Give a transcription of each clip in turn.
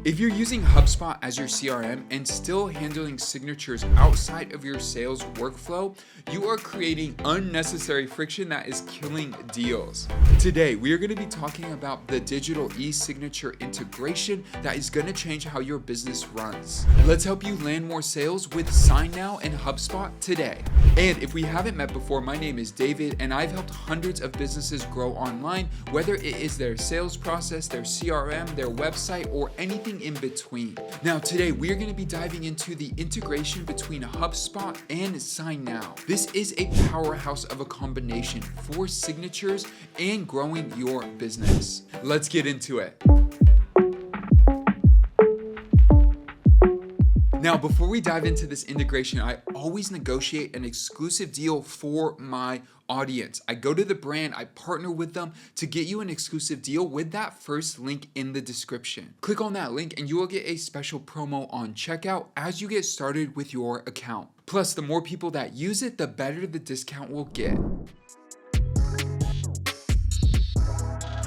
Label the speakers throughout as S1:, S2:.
S1: If you're using HubSpot as your CRM and still handling signatures outside of your sales workflow, you are creating unnecessary friction that is killing deals. Today, we are going to be talking about the digital e-signature integration that is going to change how your business runs. Let's help you land more sales with SignNow and HubSpot today. And if we haven't met before, my name is David, and I've helped hundreds of businesses grow online, whether it is their sales process, their CRM, their website, or anything in between. Now today we are going to be diving into the integration between HubSpot and SignNow. This is a powerhouse of a combination for signatures and growing your business. Let's get into it. Now, before we dive into this integration, I always negotiate an exclusive deal for my audience. I go to the brand, I partner with them to get you an exclusive deal with that first link in the description. Click on that link and you will get a special promo on checkout as you get started with your account. Plus, the more people that use it, the better the discount will get.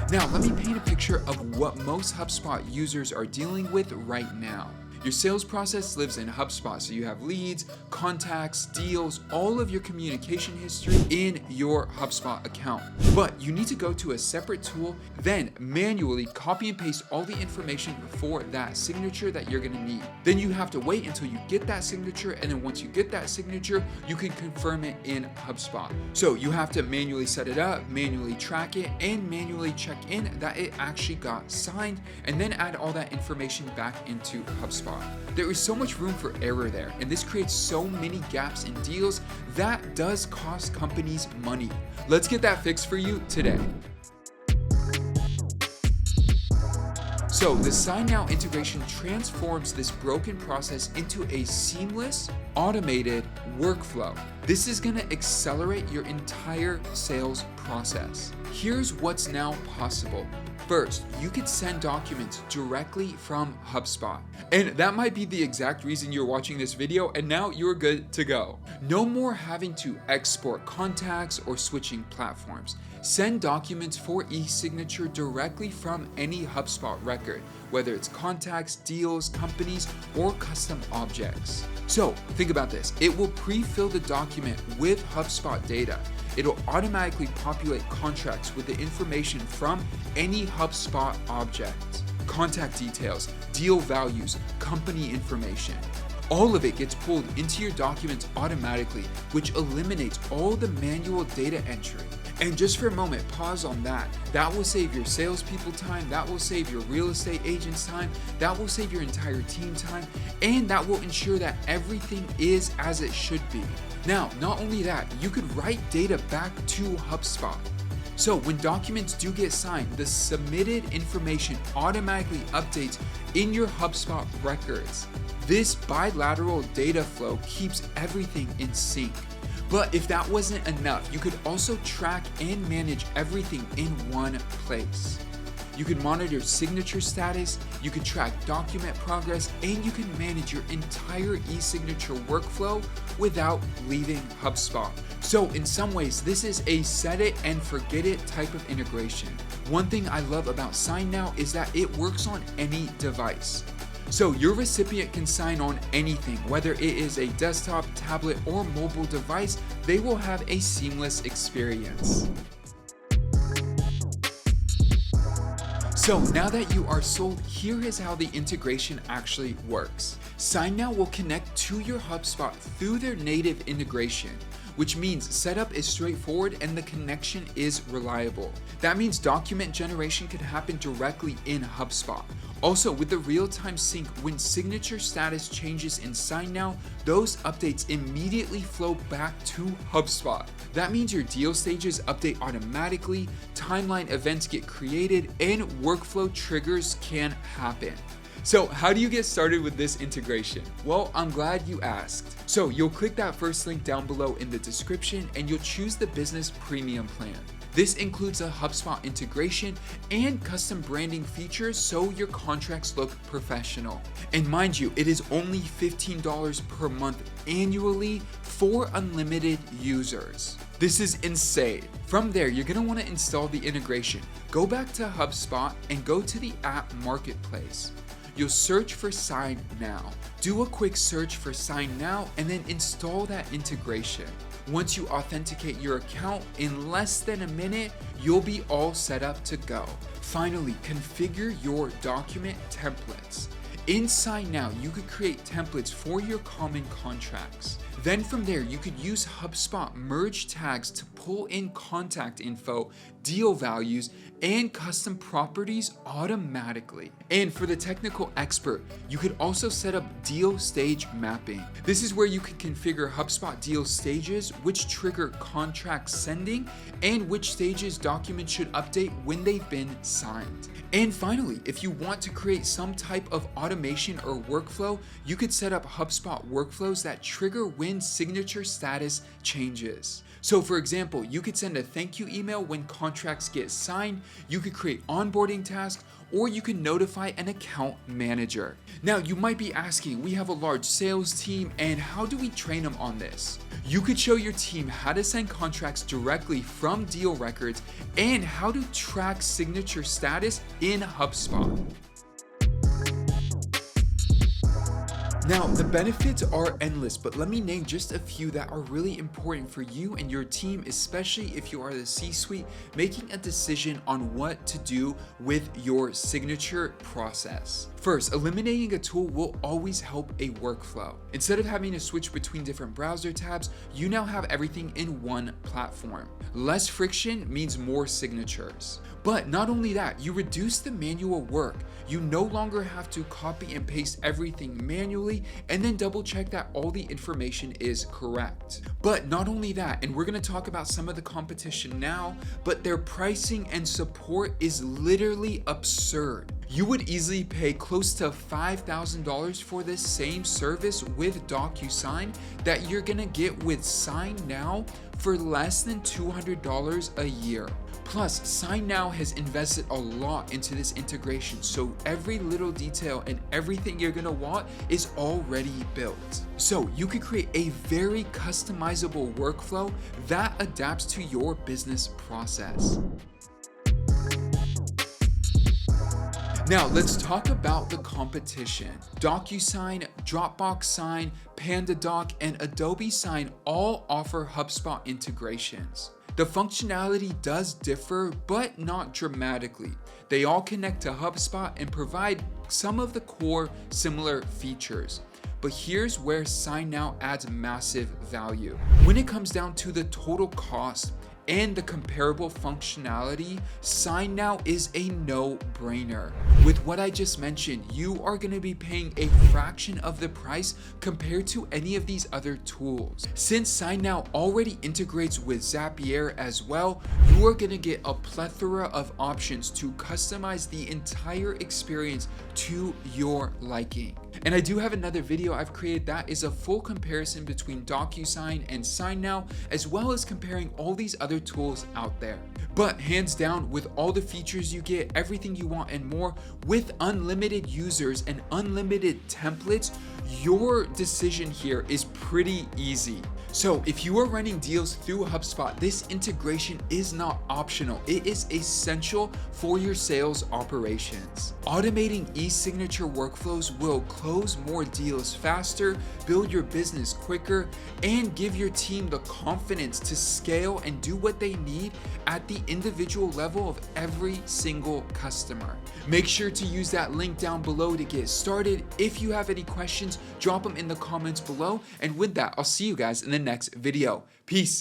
S1: Now, let me paint a picture of what most HubSpot users are dealing with right now. Your sales process lives in HubSpot, so you have leads, contacts, deals, all of your communication history in your HubSpot account. But you need to go to a separate tool, then manually copy and paste all the information for that signature that you're gonna need. Then you have to wait until you get that signature, and then once you get that signature, you can confirm it in HubSpot. So you have to manually set it up, manually track it, and manually check in that it actually got signed, and then add all that information back into HubSpot. There is so much room for error there, and this creates so many gaps in deals that does cost companies money. Let's get that fixed for you today. So the SignNow integration transforms this broken process into a seamless, automated workflow. This is gonna accelerate your entire sales process. Here's what's now possible. First, you could send documents directly from HubSpot. And that might be the exact reason you're watching this video, and now you're good to go. No more having to export contacts or switching platforms. Send documents for e-signature directly from any HubSpot record, whether it's contacts, deals, companies, or custom objects. So think about this. It will pre-fill the document with HubSpot data. It'll automatically populate contracts with the information from any HubSpot object. Contact details, deal values, company information. All of it gets pulled into your documents automatically, which eliminates all the manual data entry. And just for a moment, pause on that. That will save your salespeople time, that will save your real estate agents time, that will save your entire team time, and that will ensure that everything is as it should be. Now, not only that, you could write data back to HubSpot. So when documents do get signed, the submitted information automatically updates in your HubSpot records. This bilateral data flow keeps everything in sync. But if that wasn't enough, you could also track and manage everything in one place. You can monitor signature status, you can track document progress, and you can manage your entire e-signature workflow without leaving HubSpot. So in some ways, this is a set it and forget it type of integration. One thing I love about SignNow is that it works on any device. So your recipient can sign on anything, whether it is a desktop, tablet, or mobile device, they will have a seamless experience. So now that you are sold, here is how the integration actually works. SignNow will connect to your HubSpot through their native integration, which means setup is straightforward and the connection is reliable. That means document generation can happen directly in HubSpot. Also, with the real-time sync, when signature status changes in SignNow, those updates immediately flow back to HubSpot. That means your deal stages update automatically, timeline events get created, and workflow triggers can happen. So how do you get started with this integration? Well, I'm glad you asked. So you'll click that first link down below in the description and you'll choose the business premium plan. This includes a HubSpot integration and custom branding features so your contracts look professional. And mind you, it is only $15 per month annually for unlimited users. This is insane. From there, you're gonna wanna install the integration. Go back to HubSpot and go to the app marketplace. you'll search for SignNow. Do a quick search for SignNow and then install that integration. Once you authenticate your account, in less than a minute, you'll be all set up to go. Finally, configure your document templates. In SignNow, you could create templates for your common contracts. Then from there, you could use HubSpot merge tags to pull in contact info, deal values, and custom properties automatically. And for the technical expert, you could also set up deal stage mapping. This is where you can configure HubSpot deal stages, which trigger contract sending, and which stages documents should update when they've been signed. And finally, if you want to create some type of automation or workflow, you could set up HubSpot workflows that trigger when signature status changes. So for example, you could send a thank you email when contracts get signed, you could create onboarding tasks, or you can notify an account manager. Now you might be asking, we have a large sales team and how do we train them on this? You could show your team how to send contracts directly from deal records and how to track signature status in HubSpot. Now, the benefits are endless, but let me name just a few that are really important for you and your team, especially if you are the C-suite making a decision on what to do with your signature process. First, eliminating a tool will always help a workflow. Instead of having to switch between different browser tabs, you now have everything in one platform. Less friction means more signatures. But not only that, you reduce the manual work. You no longer have to copy and paste everything manually and then double check that all the information is correct. But not only that, and we're going to talk about some of the competition now, but their pricing and support is literally absurd. You would easily pay close to $5,000 for this same service with DocuSign that you're gonna get with SignNow for less than $200 a year. Plus, SignNow has invested a lot into this integration, so every little detail and everything you're gonna want is already built. So you can create a very customizable workflow that adapts to your business process. Now let's talk about the competition. DocuSign, Dropbox Sign, PandaDoc, and Adobe Sign all offer HubSpot integrations. The functionality does differ, but not dramatically. They all connect to HubSpot and provide some of the core similar features. But here's where SignNow adds massive value. When it comes down to the total cost and the comparable functionality, SignNow is a no-brainer. With what I just mentioned, you are going to be paying a fraction of the price compared to any of these other tools. Since SignNow already integrates with Zapier as well, you are going to get a plethora of options to customize the entire experience to your liking. And I do have another video I've created that is a full comparison between DocuSign and SignNow, as well as comparing all these other tools out there. But hands down, with all the features you get, everything you want and more, with unlimited users and unlimited templates, your decision here is pretty easy. So if you are running deals through HubSpot, this integration is not optional. It is essential for your sales operations. Automating e-signature workflows will close more deals faster, build your business quicker, and give your team the confidence to scale and do what they need at the individual level of every single customer. Make sure to use that link down below to get started. If you have any questions, drop them in the comments below. And with that, I'll see you guys in the next video. Peace.